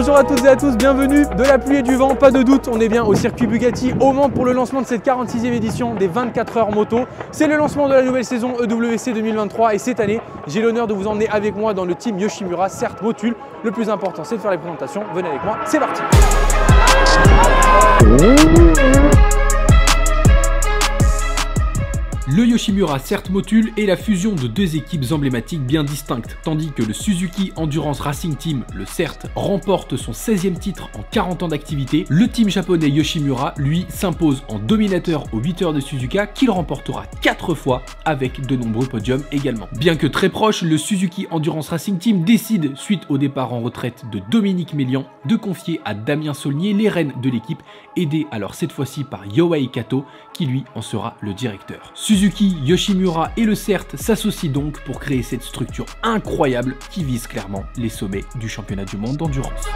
Bonjour à toutes et à tous, bienvenue de la pluie et du vent, pas de doute, on est bien au circuit Bugatti au Mans pour le lancement de cette 46e édition des 24 heures moto. C'est le lancement de la nouvelle saison EWC 2023 et cette année, j'ai l'honneur de vous emmener avec moi dans le team Yoshimura, certes Motul. Le plus important, c'est de faire les présentations. Venez avec moi, c'est parti. Le Yoshimura CERT Motul est la fusion de deux équipes emblématiques bien distinctes, tandis que le Suzuki Endurance Racing Team, le CERT, remporte son 16e titre en 40 ans d'activité. Le team japonais Yoshimura, lui, s'impose en dominateur aux 8 heures de Suzuka, qu'il remportera 4 fois avec de nombreux podiums également. Bien que très proche, le Suzuki Endurance Racing Team décide, suite au départ en retraite de Dominique Mélian, de confier à Damien Saulnier les rênes de l'équipe, aidé alors cette fois-ci par Yohei Kato, qui lui en sera le directeur. Suzuki, Yoshimura et le CERT s'associent donc pour créer cette structure incroyable qui vise clairement les sommets du championnat du monde d'endurance.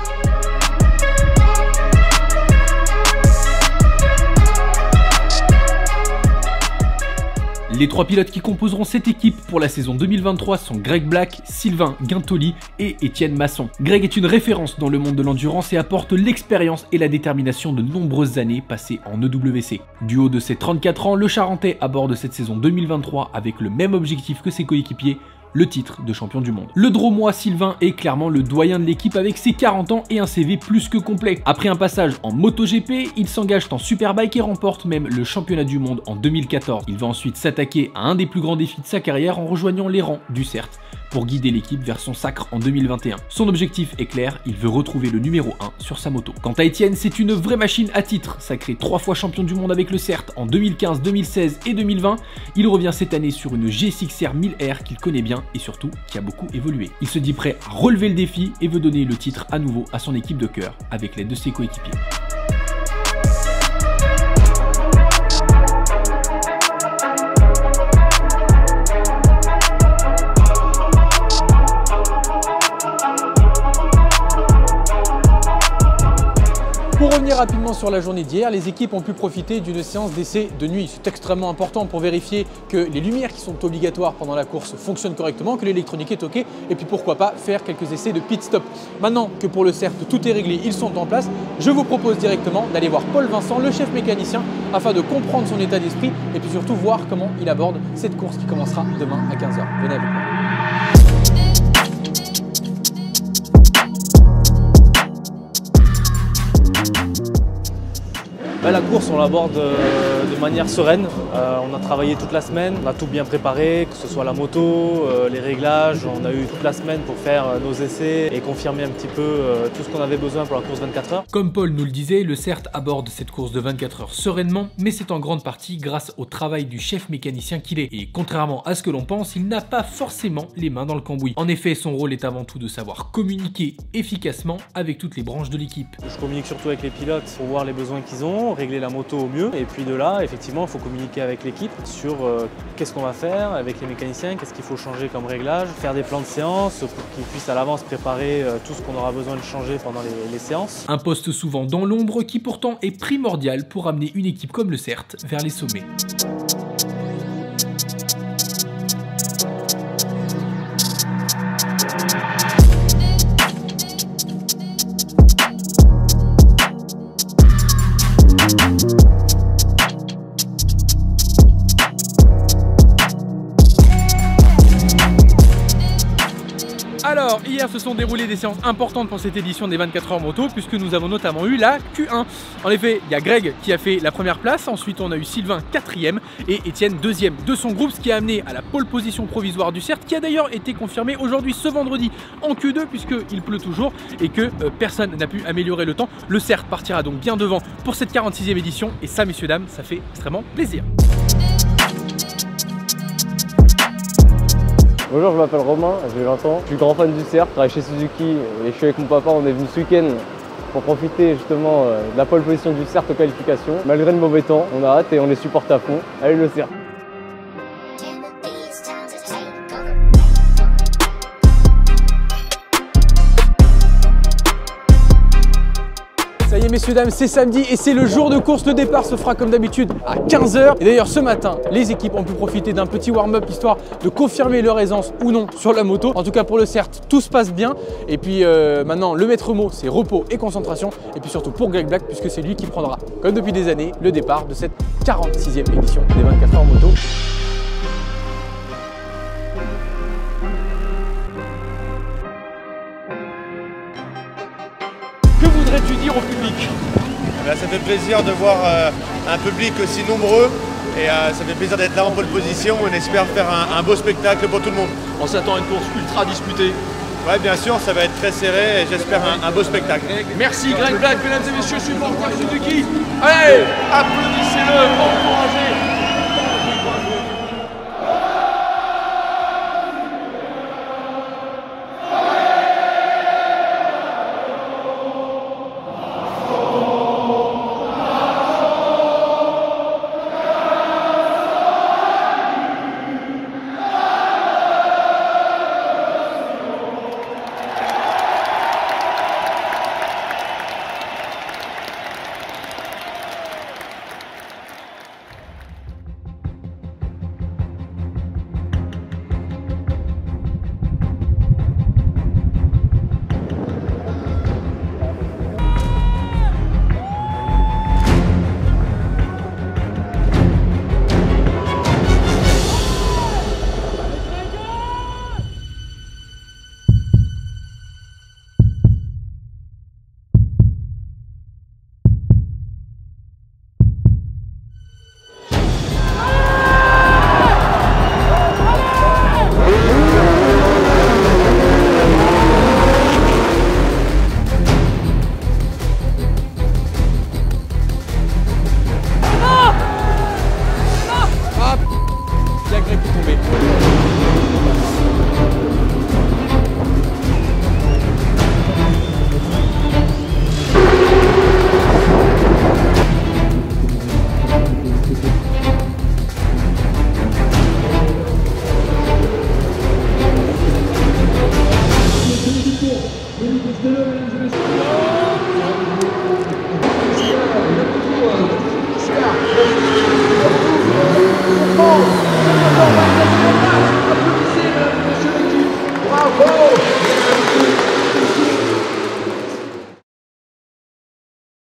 Les trois pilotes qui composeront cette équipe pour la saison 2023 sont Greg Black, Sylvain Guintoli et Étienne Masson. Greg est une référence dans le monde de l'endurance et apporte l'expérience et la détermination de nombreuses années passées en EWC. Du haut de ses 34 ans, le Charentais aborde cette saison 2023 avec le même objectif que ses coéquipiers, le titre de champion du monde. Le Dromois Sylvain est clairement le doyen de l'équipe avec ses 40 ans et un CV plus que complet. Après un passage en MotoGP, il s'engage en Superbike et remporte même le championnat du monde en 2014. Il va ensuite s'attaquer à un des plus grands défis de sa carrière en rejoignant les rangs du CERT pour guider l'équipe vers son sacre en 2021. Son objectif est clair, il veut retrouver le numéro 1 sur sa moto. Quant à Étienne, c'est une vraie machine à titre. Sacré 3 fois champion du monde avec le CERT en 2015, 2016 et 2020, il revient cette année sur une G6R 1000R qu'il connaît bien et surtout qui a beaucoup évolué. Il se dit prêt à relever le défi et veut donner le titre à nouveau à son équipe de cœur avec l'aide de ses coéquipiers. Pour revenir rapidement sur la journée d'hier, les équipes ont pu profiter d'une séance d'essai de nuit. C'est extrêmement important pour vérifier que les lumières qui sont obligatoires pendant la course fonctionnent correctement, que l'électronique est OK, et puis pourquoi pas faire quelques essais de pit stop. Maintenant que pour le CERT tout est réglé, ils sont en place, je vous propose directement d'aller voir Paul Vincent, le chef mécanicien, afin de comprendre son état d'esprit et puis surtout voir comment il aborde cette course qui commencera demain à 15 h. Venez avec moi. La course, on l'aborde de manière sereine. On a travaillé toute la semaine, on a tout bien préparé, que ce soit la moto, les réglages. On a eu toute la semaine pour faire nos essais et confirmer un petit peu tout ce qu'on avait besoin pour la course 24 heures. Comme Paul nous le disait, le CERT aborde cette course de 24 heures sereinement, mais c'est en grande partie grâce au travail du chef mécanicien qu'il est. Et contrairement à ce que l'on pense, il n'a pas forcément les mains dans le cambouis. En effet, son rôle est avant tout de savoir communiquer efficacement avec toutes les branches de l'équipe. Je communique surtout avec les pilotes pour voir les besoins qu'ils ont, régler la moto au mieux, et puis de là, effectivement, il faut communiquer avec l'équipe sur qu'est-ce qu'on va faire avec les mécaniciens, qu'est-ce qu'il faut changer comme réglage, faire des plans de séance pour qu'ils puissent à l'avance préparer tout ce qu'on aura besoin de changer pendant les séances. Un poste souvent dans l'ombre qui pourtant est primordial pour amener une équipe comme le CERT vers les sommets. Alors, hier se sont déroulées des séances importantes pour cette édition des 24 heures moto, puisque nous avons notamment eu la Q1. En effet, il y a Greg qui a fait la première place, ensuite on a eu Sylvain 4e et Étienne 2e de son groupe, ce qui a amené à la pole position provisoire du CERT, qui a d'ailleurs été confirmée aujourd'hui ce vendredi en Q2, puisqu'il pleut toujours et que personne n'a pu améliorer le temps. Le CERT partira donc bien devant pour cette 46e édition, et ça, messieurs, dames, ça fait extrêmement plaisir. Bonjour, je m'appelle Romain, j'ai 20 ans, je suis grand fan du CERT, je travaille chez Suzuki et je suis avec mon papa, on est venu ce week-end pour profiter justement de la pole position du CERT aux qualifications. Malgré le mauvais temps, on a hâte et on les supporte à fond. Allez le CERT! Ça y est, messieurs, messieurs, dames, c'est samedi et c'est le jour de course. Le départ se fera comme d'habitude à 15 h. Et d'ailleurs, ce matin, les équipes ont pu profiter d'un petit warm-up histoire de confirmer leur aisance ou non sur la moto. En tout cas, pour le CERT, tout se passe bien. Et puis maintenant, le maître mot, c'est repos et concentration. Et puis surtout pour Greg Black, puisque c'est lui qui prendra, comme depuis des années, le départ de cette 46e édition des 24 heures moto. Que voudrais-tu dire au public? Ça fait plaisir de voir un public aussi nombreux et ça fait plaisir d'être là en pole position. On espère faire un beau spectacle pour tout le monde. On s'attend à une course ultra disputée. Ouais, bien sûr, ça va être très serré et j'espère un beau spectacle. Merci Greg Black, mesdames et messieurs, supporters Suzuki. Allez, applaudissez-le, encouragez.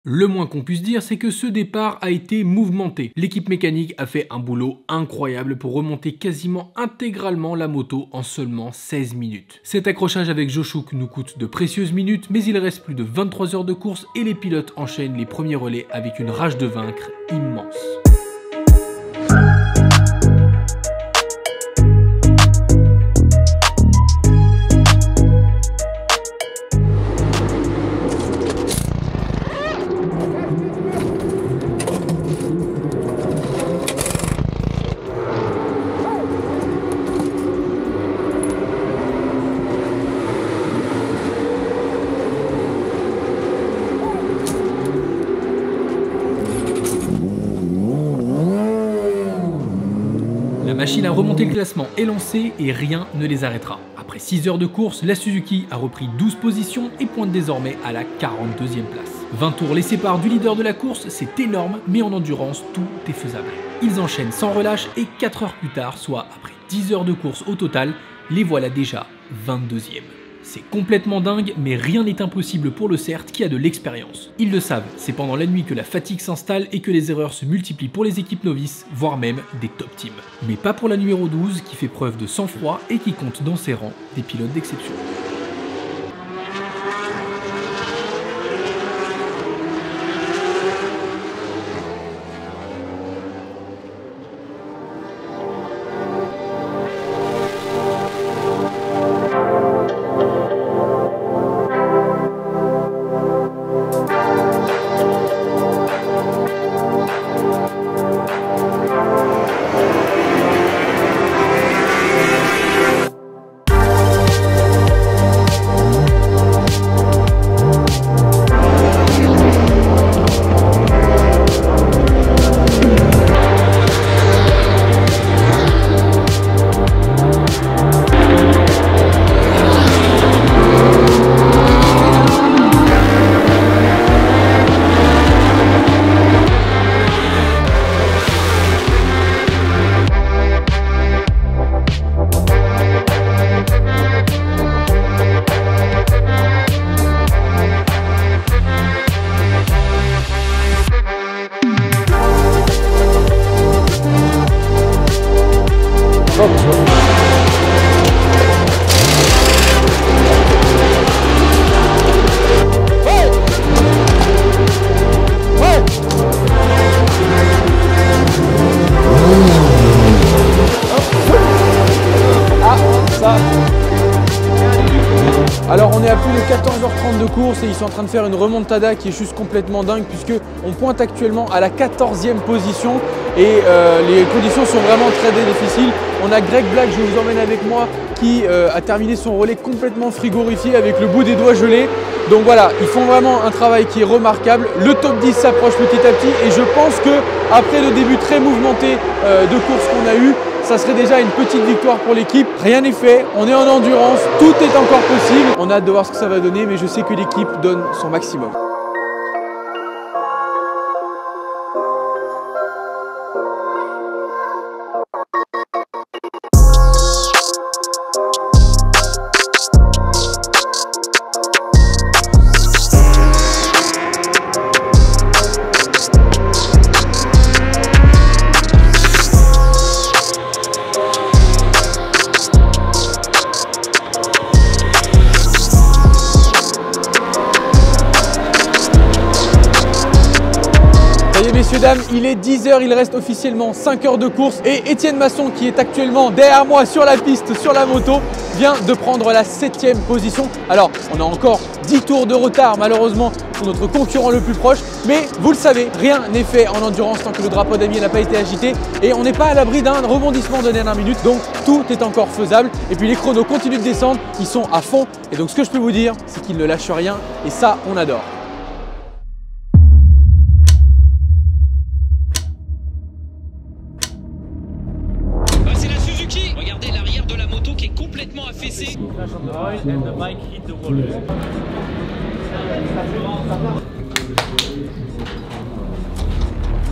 Le moins qu'on puisse dire, c'est que ce départ a été mouvementé. L'équipe mécanique a fait un boulot incroyable pour remonter quasiment intégralement la moto en seulement 16 minutes. Cet accrochage avec Joshuk nous coûte de précieuses minutes, mais il reste plus de 23 heures de course et les pilotes enchaînent les premiers relais avec une rage de vaincre immense. La machine à remonter le classement est lancée et rien ne les arrêtera. Après 6 heures de course, la Suzuki a repris 12 positions et pointe désormais à la 42e place. 20 tours les séparent du leader de la course, c'est énorme, mais en endurance, tout est faisable. Ils enchaînent sans relâche et 4 heures plus tard, soit après 10 heures de course au total, les voilà déjà 22e. C'est complètement dingue, mais rien n'est impossible pour le CERT qui a de l'expérience. Ils le savent, c'est pendant la nuit que la fatigue s'installe et que les erreurs se multiplient pour les équipes novices, voire même des top teams. Mais pas pour la numéro 12 qui fait preuve de sang-froid et qui compte dans ses rangs des pilotes d'exception. Alors on est à plus de 14h30 de course et ils sont en train de faire une remontada qui est juste complètement dingue puisque on pointe actuellement à la 14e position et les conditions sont vraiment très difficiles. On a Greg Black, je vous emmène avec moi, qui a terminé son relais complètement frigorifié avec le bout des doigts gelés. Donc voilà, ils font vraiment un travail qui est remarquable. Le top 10 s'approche petit à petit et je pense que après le début très mouvementé de course qu'on a eu, ça serait déjà une petite victoire pour l'équipe. Rien n'est fait, on est en endurance, tout est encore possible. On a hâte de voir ce que ça va donner, mais je sais que l'équipe donne son maximum. Messieurs, dames, il est 10h, il reste officiellement 5 heures de course et Étienne Masson, qui est actuellement derrière moi sur la piste, sur la moto, vient de prendre la 7e position. Alors, on a encore 10 tours de retard malheureusement sur notre concurrent le plus proche, mais vous le savez, rien n'est fait en endurance tant que le drapeau d'Amiens n'a pas été agité et on n'est pas à l'abri d'un rebondissement de dernière minute, donc tout est encore faisable. Et puis les chronos continuent de descendre, ils sont à fond et donc ce que je peux vous dire, c'est qu'ils ne lâchent rien et ça, on adore. Regardez l'arrière de la moto qui est complètement affaissée.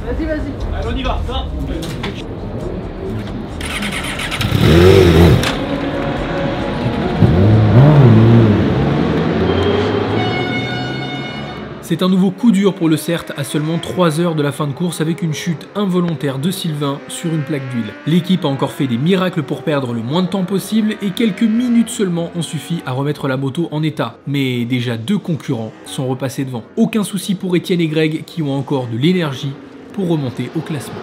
Vas-y, vas-y. Allez, on y va, ça. C'est un nouveau coup dur pour le CERT à seulement 3 heures de la fin de course avec une chute involontaire de Sylvain sur une plaque d'huile. L'équipe a encore fait des miracles pour perdre le moins de temps possible et quelques minutes seulement ont suffi à remettre la moto en état. Mais déjà 2 concurrents sont repassés devant. Aucun souci pour Étienne et Greg qui ont encore de l'énergie pour remonter au classement.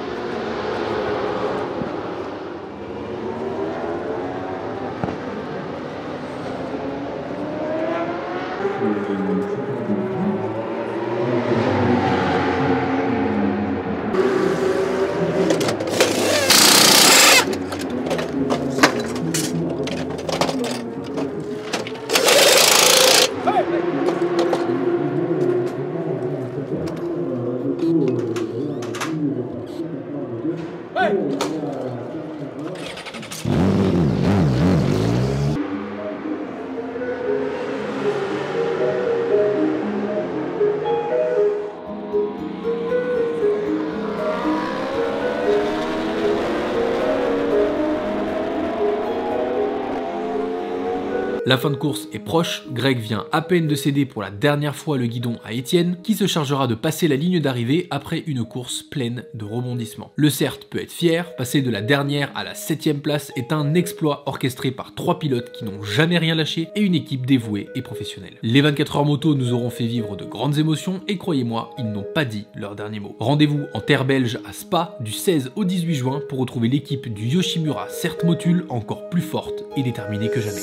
La fin de course est proche, Greg vient à peine de céder pour la dernière fois le guidon à Étienne, qui se chargera de passer la ligne d'arrivée après une course pleine de rebondissements. Le CERT peut être fier, passer de la dernière à la 7e place est un exploit orchestré par 3 pilotes qui n'ont jamais rien lâché et une équipe dévouée et professionnelle. Les 24 heures moto nous auront fait vivre de grandes émotions et croyez-moi, ils n'ont pas dit leur dernier mot. Rendez-vous en terre belge à Spa du 16 au 18 juin pour retrouver l'équipe du Yoshimura CERT Motul encore plus forte et déterminée que jamais.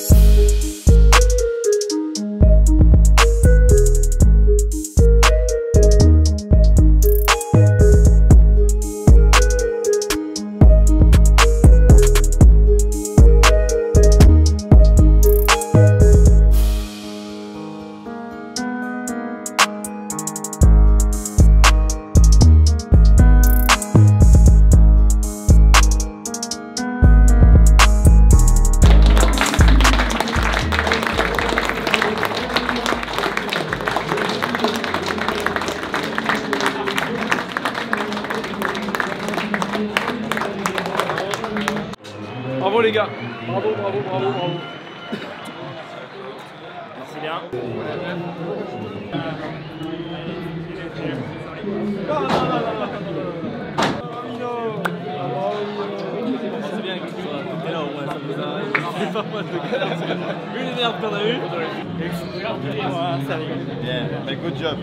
Bravo les gars. Bravo, bravo, bravo, bravo. Merci bien. C'est bien, C'est pas moi le galère, vu les merdes qu'on a eues. Yeah, good job.